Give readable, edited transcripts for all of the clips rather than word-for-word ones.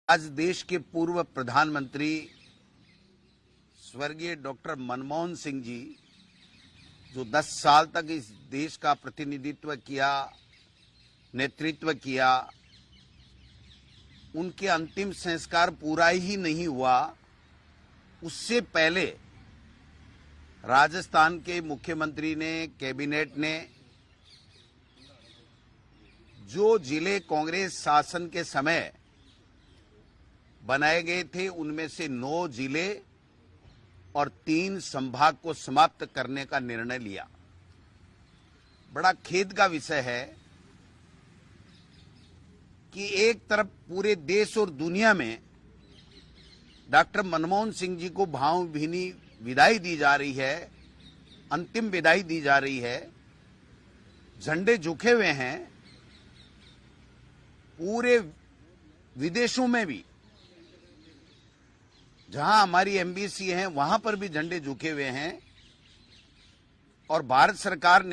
आज देश के पूर्व प्रधानमंत्री स्वर्गीय डॉक्टर मनमोहन सिंह जी, जो 10 साल तक इस देश का प्रतिनिधित्व किया, नेतृत्व किया, उनके अंतिम संस्कार पूरा ही नहीं हुआ। उससे पहले राजस्थान के मुख्यमंत्री ने, कैबिनेट ने जो जिले कांग्रेस शासन के समय बनाए गए थे, उनमें से 9 जिले और 3 संभाग को समाप्त करने का निर्णय लिया। बड़ा खेद का विषय है कि एक तरफ पूरे देश और दुनिया में डॉक्टर मनमोहन सिंह जी को भावभीनी विदाई दी जा रही है, अंतिम विदाई दी जा रही है, झंडे झुके हुए हैं। पूरे विदेशों में भी जहां हमारी एम्बेसी है, वहां पर भी झंडे झुके हुए हैं। और भारत सरकार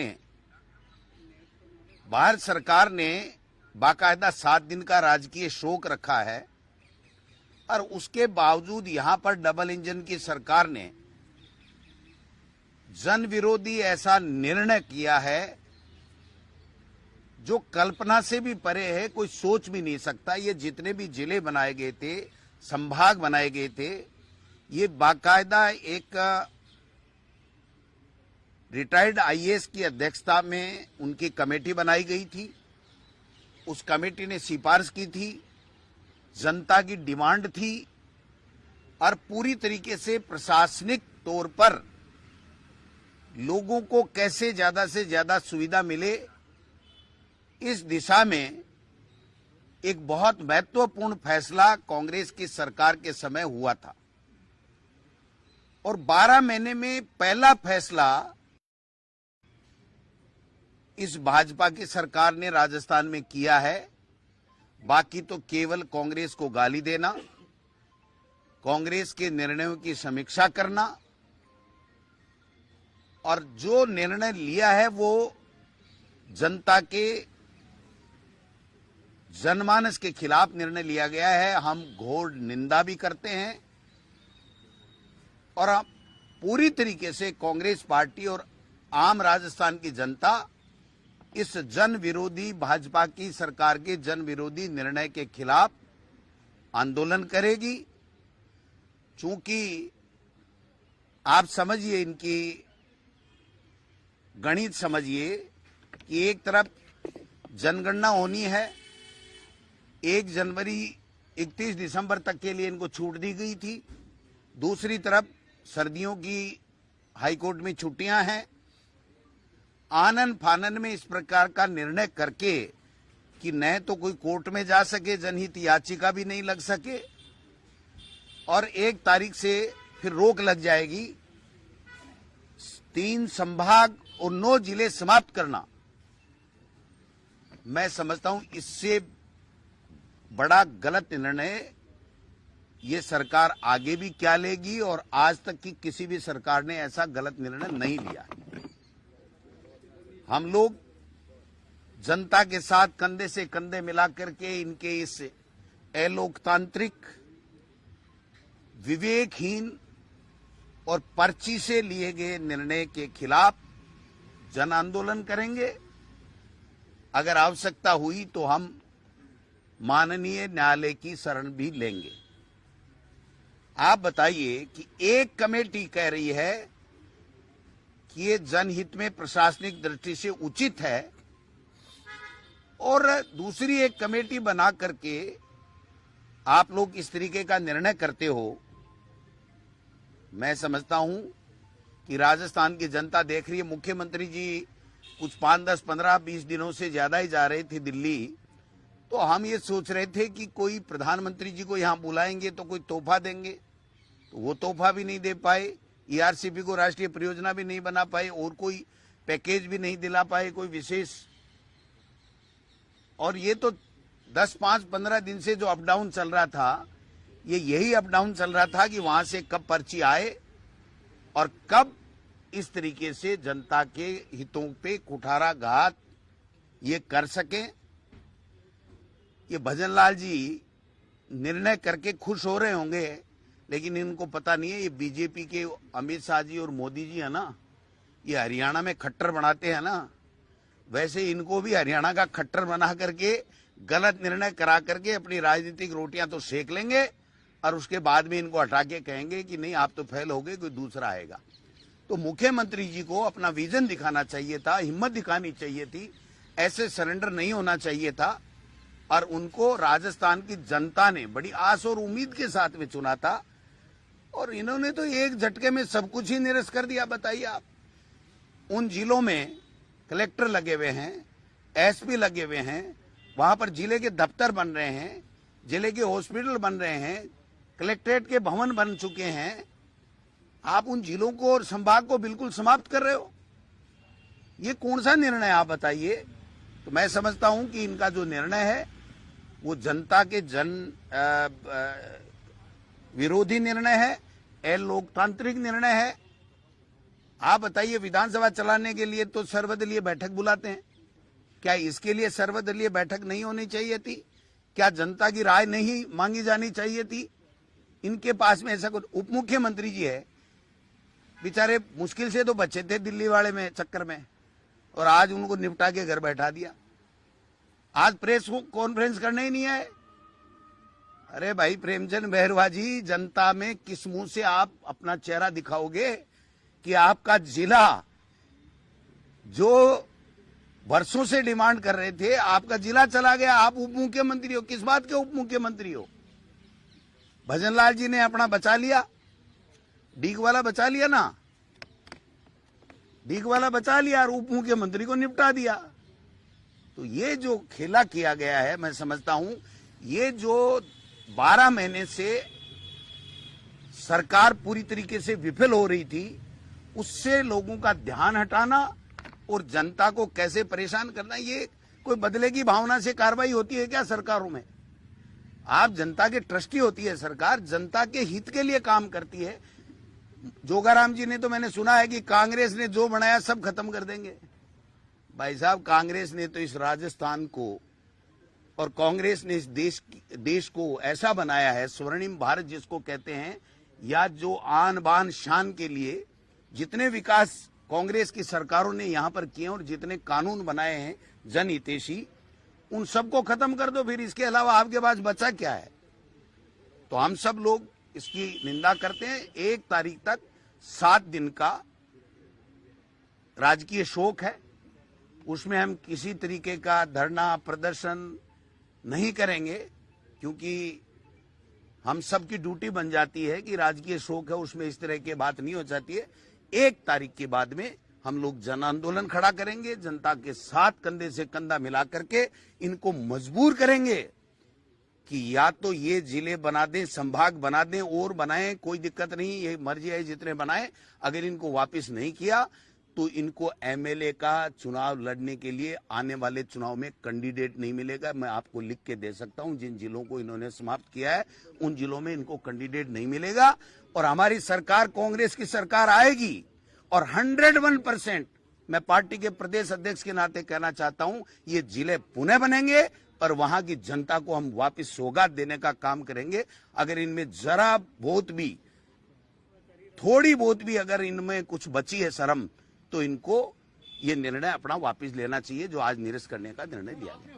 ने बाकायदा 7 दिन का राजकीय शोक रखा है। और उसके बावजूद यहां पर डबल इंजन की सरकार ने जन विरोधी ऐसा निर्णय किया है जो कल्पना से भी परे है, कोई सोच भी नहीं सकता। ये जितने भी जिले बनाए गए थे, संभाग बनाए गए थे, ये बाकायदा एक रिटायर्ड आईएएस की अध्यक्षता में उनकी कमेटी बनाई गई थी। उस कमेटी ने सिफारिश की थी, जनता की डिमांड थी और पूरी तरीके से प्रशासनिक तौर पर लोगों को कैसे ज्यादा से ज्यादा सुविधा मिले, इस दिशा में एक बहुत महत्वपूर्ण फैसला कांग्रेस की सरकार के समय हुआ था। और 12 महीने में पहला फैसला इस भाजपा की सरकार ने राजस्थान में किया है। बाकी तो केवल कांग्रेस को गाली देना, कांग्रेस के निर्णयों की समीक्षा करना, और जो निर्णय लिया है वो जनता के जनमानस के खिलाफ निर्णय लिया गया है। हम घोर निंदा भी करते हैं और पूरी तरीके से कांग्रेस पार्टी और आम राजस्थान की जनता इस जन विरोधी भाजपा की सरकार के जन विरोधी निर्णय के खिलाफ आंदोलन करेगी। चूंकि आप समझिए, इनकी गणित समझिए कि एक तरफ जनगणना होनी है, 1 जनवरी 31 दिसंबर तक के लिए इनको छूट दी गई थी। दूसरी तरफ सर्दियों की हाईकोर्ट में छुट्टियां हैं। आनन फानन में इस प्रकार का निर्णय करके कि न तो कोई कोर्ट में जा सके, जनहित याचिका भी नहीं लग सके, और 1 तारीख से फिर रोक लग जाएगी, 3 संभाग और 9 जिले समाप्त करना, मैं समझता हूं इससे बड़ा गलत निर्णय ये सरकार आगे भी क्या लेगी। और आज तक की किसी भी सरकार ने ऐसा गलत निर्णय नहीं लिया। हम लोग जनता के साथ कंधे से कंधे मिलाकर के इनके इस अलोकतांत्रिक, विवेकहीन और पर्ची से लिए गए निर्णय के खिलाफ जन आंदोलन करेंगे। अगर आवश्यकता हुई तो हम माननीय न्यायालय की शरण भी लेंगे। आप बताइए कि एक कमेटी कह रही है कि ये जनहित में प्रशासनिक दृष्टि से उचित है, और दूसरी एक कमेटी बना करके आप लोग इस तरीके का निर्णय करते हो। मैं समझता हूं कि राजस्थान की जनता देख रही है। मुख्यमंत्री जी कुछ 5, 10, 15, 20 दिनों से ज्यादा ही जा रहे थे दिल्ली, तो हम ये सोच रहे थे कि कोई प्रधानमंत्री जी को यहां बुलाएंगे तो कोई तोहफा देंगे, तो वो तोहफा भी नहीं दे पाए। ईआरसीपी को राष्ट्रीय परियोजना भी नहीं बना पाए, और कोई पैकेज भी नहीं दिला पाए, कोई विशेष। और ये तो 10, 5, 15 दिन से जो अप डाउन चल रहा था, ये यही अप डाउन चल रहा था कि वहां से कब पर्ची आए और कब इस तरीके से जनता के हितों पे कुठाराघात ये कर सकें। ये भजन लाल जी निर्णय करके खुश हो रहे होंगे, लेकिन इनको पता नहीं है ये बीजेपी के अमित शाह जी और मोदी जी है ना, ये हरियाणा में खट्टर बनाते हैं ना, वैसे इनको भी हरियाणा का खट्टर बना करके गलत निर्णय करा करके अपनी राजनीतिक रोटियां तो सेक लेंगे और उसके बाद में इनको हटा के कहेंगे कि नहीं आप तो फेल हो गए, कोई दूसरा आएगा। तो मुख्यमंत्री जी को अपना विजन दिखाना चाहिए था, हिम्मत दिखानी चाहिए थी, ऐसे सरेंडर नहीं होना चाहिए था। और उनको राजस्थान की जनता ने बड़ी आस और उम्मीद के साथ में चुना था और इन्होंने तो एक झटके में सब कुछ ही निरस्त कर दिया। बताइए आप, उन जिलों में कलेक्टर लगे हुए हैं, एसपी लगे हुए हैं, वहां पर जिले के दफ्तर बन रहे हैं, जिले के हॉस्पिटल बन रहे हैं, कलेक्ट्रेट के भवन बन चुके हैं। आप उन जिलों को और संभाग को बिल्कुल समाप्त कर रहे हो। ये कौन सा निर्णय आप बताइए। तो मैं समझता हूं कि इनका जो निर्णय है वो जनता के विरोधी निर्णय है, अलोकतांत्रिक निर्णय है। आप बताइए, विधानसभा चलाने के लिए तो सर्वदलीय बैठक बुलाते हैं, क्या इसके लिए सर्वदलीय बैठक नहीं होनी चाहिए थी? क्या जनता की राय नहीं मांगी जानी चाहिए थी? इनके पास में ऐसा कुछ, उप मुख्यमंत्री जी है बेचारे, मुश्किल से तो बचे थे दिल्ली वाले में चक्कर में, और आज उनको निपटा के घर बैठा दिया। आज प्रेस कॉन्फ्रेंस करने ही नहीं आए। अरे भाई प्रेमचंद बैरवा जी, जनता में किस मुंह से आप अपना चेहरा दिखाओगे कि आपका जिला जो वर्षों से डिमांड कर रहे थे, आपका जिला चला गया, आप उप मुख्यमंत्री हो। किस बात के उप मुख्यमंत्री हो? भजनलाल जी ने अपना बचा लिया, डीग वाला बचा लिया ना, डीग वाला बचा लिया और उप मुख्यमंत्री को निपटा दिया। तो ये जो खेला किया गया है, मैं समझता हूं ये जो 12 महीने से सरकार पूरी तरीके से विफल हो रही थी, उससे लोगों का ध्यान हटाना और जनता को कैसे परेशान करना, ये कोई बदले की भावना से कार्रवाई होती है क्या सरकारों में? आप जनता के ट्रस्टी होती है सरकार, जनता के हित के लिए काम करती है। जोगाराम जी ने तो मैंने सुना है कि कांग्रेस ने जो बनाया सब खत्म कर देंगे। भाई साहब, कांग्रेस ने तो इस राजस्थान को और कांग्रेस ने इस देश को ऐसा बनाया है, स्वर्णिम भारत जिसको कहते हैं, या जो आन बान शान के लिए जितने विकास कांग्रेस की सरकारों ने यहां पर किए और जितने कानून बनाए हैं जनहितैषी, उन सबको खत्म कर दो, फिर इसके अलावा आपके पास बचा क्या है? तो हम सब लोग इसकी निंदा करते हैं। 1 तारीख तक 7 दिन का राजकीय शोक है, उसमें हम किसी तरीके का धरना प्रदर्शन नहीं करेंगे, क्योंकि हम सब की ड्यूटी बन जाती है कि राजकीय शोक है, उसमें इस तरह की बात नहीं हो जाती है। 1 तारीख के बाद में हम लोग जन आंदोलन खड़ा करेंगे, जनता के साथ कंधे से कंधा मिला करके इनको मजबूर करेंगे कि या तो ये जिले बना दें, संभाग बना दें और बनाएं, कोई दिक्कत नहीं, ये मर्जी है जितने बनाएं। अगर इनको वापस नहीं किया तो इनको एमएलए का चुनाव लड़ने के लिए आने वाले चुनाव में कैंडिडेट नहीं मिलेगा। मैं आपको लिख के दे सकता हूं, जिन जिलों को इन्होंने समाप्त किया है उन जिलों में इनको कैंडिडेट नहीं मिलेगा। और हमारी सरकार, कांग्रेस की सरकार आएगी और 101% मैं पार्टी के प्रदेश अध्यक्ष के नाते कहना चाहता हूं, ये जिले पुनः बनेंगे और वहां की जनता को हम वापस सौगात देने का काम करेंगे। अगर इनमें जरा बहुत भी, थोड़ी बहुत भी अगर इनमें कुछ बची है शर्म, तो इनको ये निर्णय अपना वापस लेना चाहिए जो आज निरस्त करने का निर्णय लिया गया।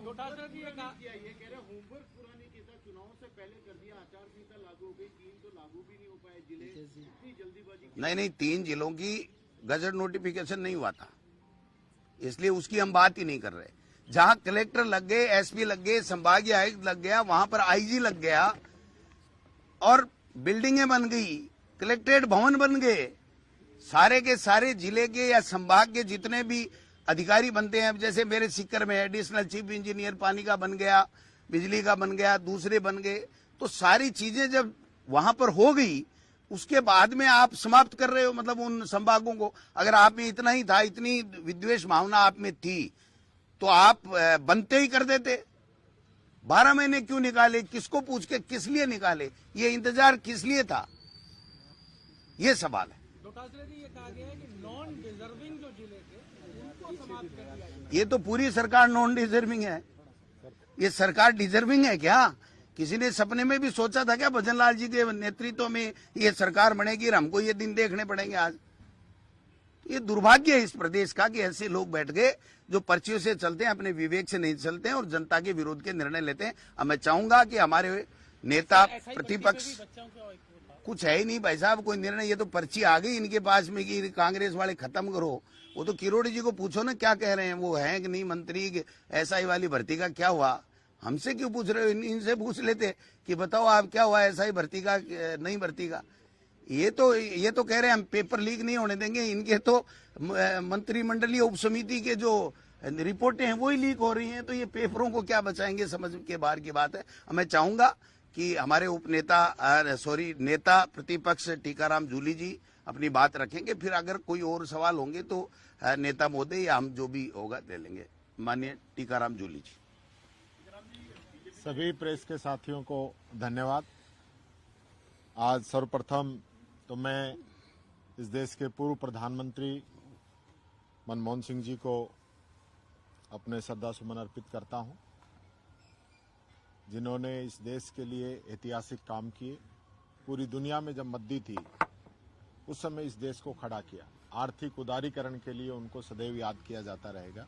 नहीं, 3 जिलों की गजट नोटिफिकेशन नहीं हुआ था, इसलिए उसकी हम बात ही नहीं कर रहे। जहां कलेक्टर लग गए, एसपी लग गए, संभागीय आयुक्त लग गया, वहां पर आईजी लग गया और बिल्डिंगें बन गई, कलेक्ट्रेट भवन बन गए, सारे के सारे जिले के या संभाग के जितने भी अधिकारी बनते हैं, जैसे मेरे सीकर में एडिशनल चीफ इंजीनियर पानी का बन गया, बिजली का बन गया, दूसरे बन गए, तो सारी चीजें जब वहां पर हो गई, उसके बाद में आप समाप्त कर रहे हो, मतलब उन संभागों को। अगर आप में इतना ही था, इतनी विद्वेष भावना आप में थी, तो आप बनते ही कर देते। 12 महीने क्यों निकाले? किसको पूछ के, किस लिए निकाले? ये इंतजार किस लिए था? ये सवाल है। ये कहा गया है कि नॉन डिजर्विंग जो जिले थे उनको समाप्त कर दिया। ये तो पूरी सरकार नॉन डिजर्विंग है। ये सरकार डिजर्विंग है क्या किसी ने सपने में भी सोचा था क्या भजनलाल जी के नेतृत्व में ये सरकार बनेगी और हमको ये दिन देखने पड़ेंगे आज? ये दुर्भाग्य है इस प्रदेश का कि ऐसे लोग बैठ गए जो पर्चियों से चलते हैं, अपने विवेक से नहीं चलते हैं और जनता के विरोध के निर्णय लेते हैं। अब मैं चाहूंगा कि हमारे नेता प्रतिपक्ष, कुछ है ही नहीं भाई साहब कोई निर्णय, ये तो पर्ची आ गई इनके पास में कि कांग्रेस वाले खत्म करो। वो तो किरोड़ी जी को पूछो ना क्या कह रहे हैं, वो है कि नहीं मंत्री, एसआई वाली भर्ती का क्या हुआ? हमसे क्यों पूछ रहे हो? इनसे पूछ लेते कि बताओ आप क्या हुआ एसआई भर्ती का, नहीं भर्ती का। ये तो कह रहे हैं हम पेपर लीक नहीं होने देंगे। इनके तो मंत्रिमंडलीय उपसमिति के जो रिपोर्टें हैं वही लीक हो रही हैं, तो ये पेपरों को क्या बचाएंगे, समझ के बाहर की बात है। मैं चाहूंगा कि हमारे नेता प्रतिपक्ष टीकाराम जूली जी अपनी बात रखेंगे, फिर अगर कोई और सवाल होंगे तो नेता महोदय या हम जो भी होगा ले लेंगे। माननीय टीकाराम जूली जी। सभी प्रेस के साथियों को धन्यवाद। आज सर्वप्रथम तो मैं इस देश के पूर्व प्रधानमंत्री मनमोहन सिंह जी को अपने श्रद्धासुमन अर्पित करता हूं, जिन्होंने इस देश के लिए ऐतिहासिक काम किए। पूरी दुनिया में जब मंदी थी उस समय इस देश को खड़ा किया। आर्थिक उदारीकरण के लिए उनको सदैव याद किया जाता रहेगा।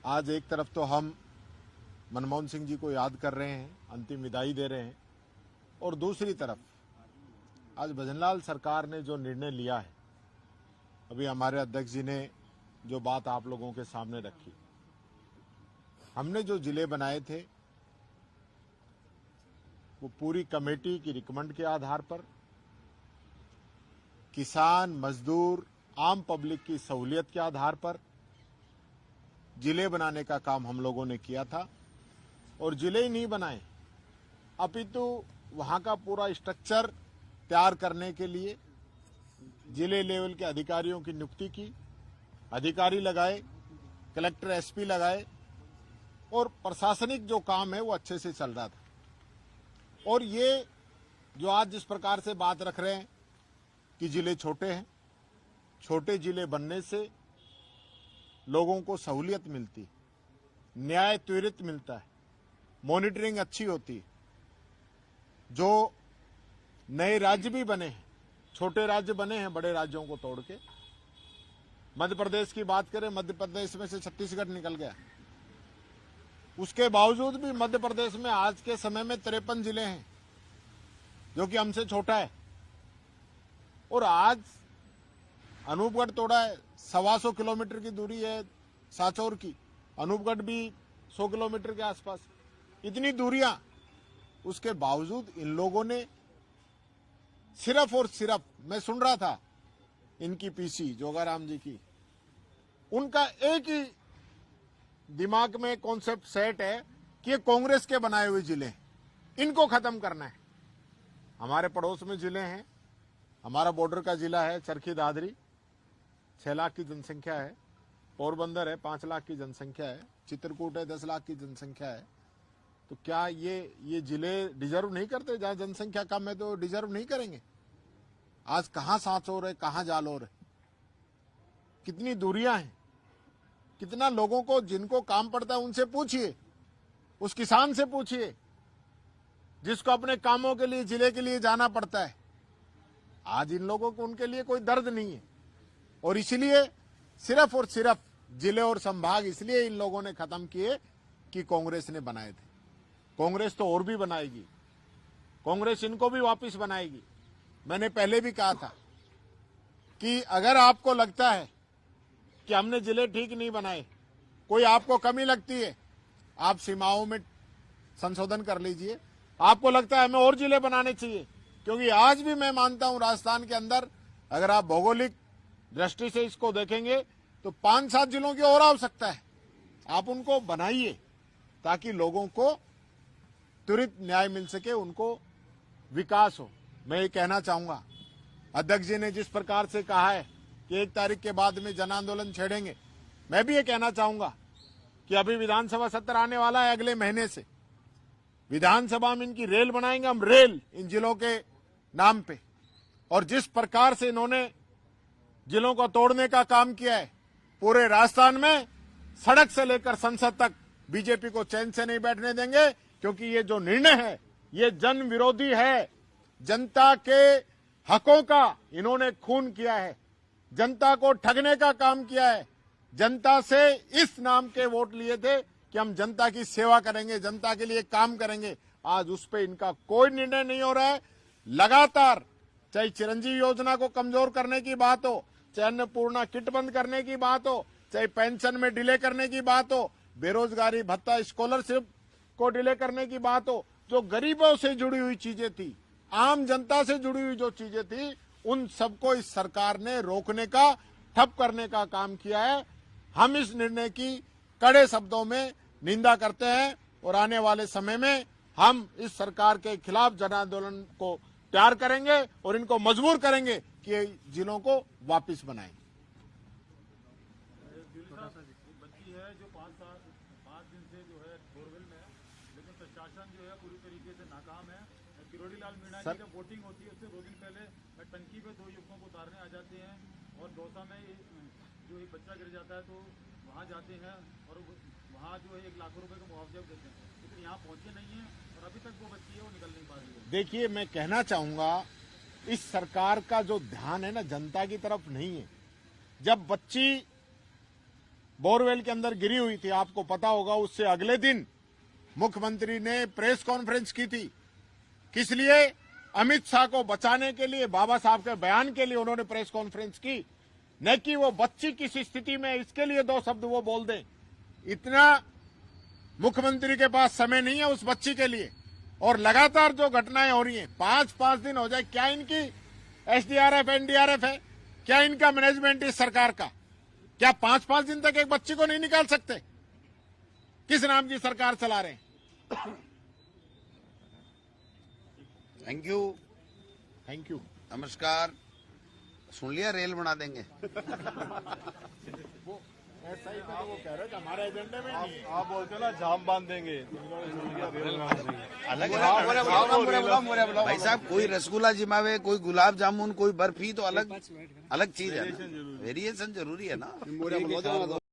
आज एक तरफ तो हम मनमोहन सिंह जी को याद कर रहे हैं, अंतिम विदाई दे रहे हैं, और दूसरी तरफ आज भजनलाल सरकार ने जो निर्णय लिया है, अभी हमारे अध्यक्ष जी ने जो बात आप लोगों के सामने रखी, हमने जो जिले बनाए थे वो पूरी कमेटी की रिकमेंड के आधार पर किसान, मजदूर, आम पब्लिक की सहूलियत के आधार पर जिले बनाने का काम हम लोगों ने किया था। और जिले ही नहीं बनाए, अपितु वहां का पूरा स्ट्रक्चर तैयार करने के लिए जिले लेवल के अधिकारियों की नियुक्ति की, अधिकारी लगाए, कलेक्टर, एसपी लगाए, और प्रशासनिक जो काम है वो अच्छे से चल रहा था। और ये जो आज जिस प्रकार से बात रख रहे हैं कि जिले छोटे हैं, छोटे जिले बनने से लोगों को सहूलियत मिलती, न्याय त्वरित मिलता है, मॉनिटरिंग अच्छी होती है। जो नए राज्य भी बने हैं, छोटे राज्य बने हैं बड़े राज्यों को तोड़ के, मध्य प्रदेश की बात करें, मध्य प्रदेश में से छत्तीसगढ़ निकल गया। उसके बावजूद भी मध्य प्रदेश में आज के समय में 53 जिले हैं, जो कि हमसे छोटा है। और आज अनूपगढ़ तोड़ा है, 125 किलोमीटर की दूरी है सांचौर की, अनूपगढ़ भी 100 किलोमीटर के आसपास, इतनी दूरियां। उसके बावजूद इन लोगों ने सिर्फ और सिर्फ, मैं सुन रहा था इनकी पीसी जोगाराम जी की, उनका एक ही दिमाग में कॉन्सेप्ट सेट है कि ये कांग्रेस के बनाए हुए जिले हैं, इनको खत्म करना है। हमारे पड़ोस में जिले हैं, हमारा बॉर्डर का जिला है चरखी दादरी, 6 लाख की जनसंख्या है, पोरबंदर है 5 लाख की जनसंख्या है, चित्रकूट है 10 लाख की जनसंख्या है। तो क्या ये जिले डिजर्व नहीं करते? जहां जनसंख्या कम है तो डिजर्व नहीं करेंगे? आज कहां सांचौर है, कहां जालौर है, कितनी दूरियां हैं, कितना लोगों को जिनको काम पड़ता है उनसे पूछिए, उस किसान से पूछिए जिसको अपने कामों के लिए जिले के लिए जाना पड़ता है। आज इन लोगों को उनके लिए कोई दर्द नहीं है, और इसलिए सिर्फ और सिर्फ जिले और संभाग इसलिए इन लोगों ने खत्म किए कि कांग्रेस ने बनाए थे। कांग्रेस तो और भी बनाएगी, कांग्रेस इनको भी वापस बनाएगी। मैंने पहले भी कहा था कि अगर आपको लगता है कि हमने जिले ठीक नहीं बनाए, कोई आपको कमी लगती है, आप सीमाओं में संशोधन कर लीजिए। आपको लगता है हमें और जिले बनाने चाहिए, क्योंकि आज भी मैं मानता हूं राजस्थान के अंदर अगर आप भौगोलिक दृष्टि से इसको देखेंगे तो 5-7 जिलों की और आवश्यकता है। आप उनको बनाइए ताकि लोगों को त्वरित न्याय मिल सके, उनको विकास हो। मैं ये कहना चाहूंगा, अध्यक्ष जी ने जिस प्रकार से कहा है कि 1 तारीख के बाद में जन आंदोलन छेड़ेंगे, मैं भी ये कहना चाहूंगा कि अभी विधानसभा सत्र आने वाला है, अगले महीने से विधानसभा में इनकी रेल बनाएंगे हम, रेल इन जिलों के नाम पे। और जिस प्रकार से इन्होंने जिलों को तोड़ने का काम किया है, पूरे राजस्थान में सड़क से लेकर संसद तक बीजेपी को चैन से नहीं बैठने देंगे। क्योंकि ये जो निर्णय है ये जन विरोधी है। जनता के हकों का इन्होंने खून किया है, जनता को ठगने का काम किया है। जनता से इस नाम के वोट लिए थे कि हम जनता की सेवा करेंगे, जनता के लिए काम करेंगे। आज उस पे इनका कोई निर्णय नहीं हो रहा है। लगातार चाहे चिरंजीवी योजना को कमजोर करने की बात हो, चाहे अन्नपूर्णा किट बंद करने की बात हो, चाहे पेंशन में डिले करने की बात हो, बेरोजगारी भत्ता स्कॉलरशिप को डिले करने की बात हो, जो गरीबों से जुड़ी हुई चीजें थी, आम जनता से जुड़ी हुई जो चीजें थी, उन सबको इस सरकार ने रोकने का, ठप करने का काम किया है। हम इस निर्णय की कड़े शब्दों में निंदा करते हैं और आने वाले समय में हम इस सरकार के खिलाफ जन आंदोलन को तैयार करेंगे और इनको मजबूर करेंगे कि ये जिलों को वापस बनाएं। बच्ची है जो 5 दिन से जो है बोरवेल में है, लेकिन प्रशासन जो है पूरी तरीके से नाकाम है। किरोड़ी लाल मीणा की जब वोटिंग होती है उससे 2 दिन पहले टंकी पे 2 युवकों को उतारने आ जाते हैं और दौसा में जो एक बच्चा गिर जाता है तो वहाँ जाते हैं और वहाँ जो है 1 लाख रुपए का मुआवजा देते हैं, लेकिन यहाँ पहुंचे नहीं है और अभी तक वो बच्ची है वो निकल नहीं पा रही है। देखिए, मैं कहना चाहूंगा इस सरकार का जो ध्यान है ना जनता की तरफ नहीं है। जब बच्ची बोरवेल के अंदर गिरी हुई थी, आपको पता होगा, उससे अगले दिन मुख्यमंत्री ने प्रेस कॉन्फ्रेंस की थी। किस लिए? अमित शाह को बचाने के लिए, बाबा साहब के बयान के लिए उन्होंने प्रेस कॉन्फ्रेंस की, न कि वो बच्ची किस स्थिति में, इसके लिए 2 शब्द वो बोल दें। इतना मुख्यमंत्री के पास समय नहीं है उस बच्ची के लिए। और लगातार जो घटनाएं हो रही हैं, 5-5 दिन हो जाए, क्या इनकी एसडीआरएफ एनडीआरएफ है? क्या इनका मैनेजमेंट इस सरकार का? क्या 5-5 दिन तक एक बच्ची को नहीं निकाल सकते? किस नाम की सरकार चला रहे हैं? Thank you, thank you. नमस्कार। सुन लिया, रेल बना देंगे। वो ऐसा ही था, वो कह रहे थे हमारे एजेंडे में नहीं है। आप बोलते ना जाम बांध देंगे, अलग भाई साहब, कोई रसगुल्ला जिमावे, कोई गुलाब जामुन, कोई बर्फी, तो अलग अलग चीज है ना। वेरिएशन जरूरी है ना।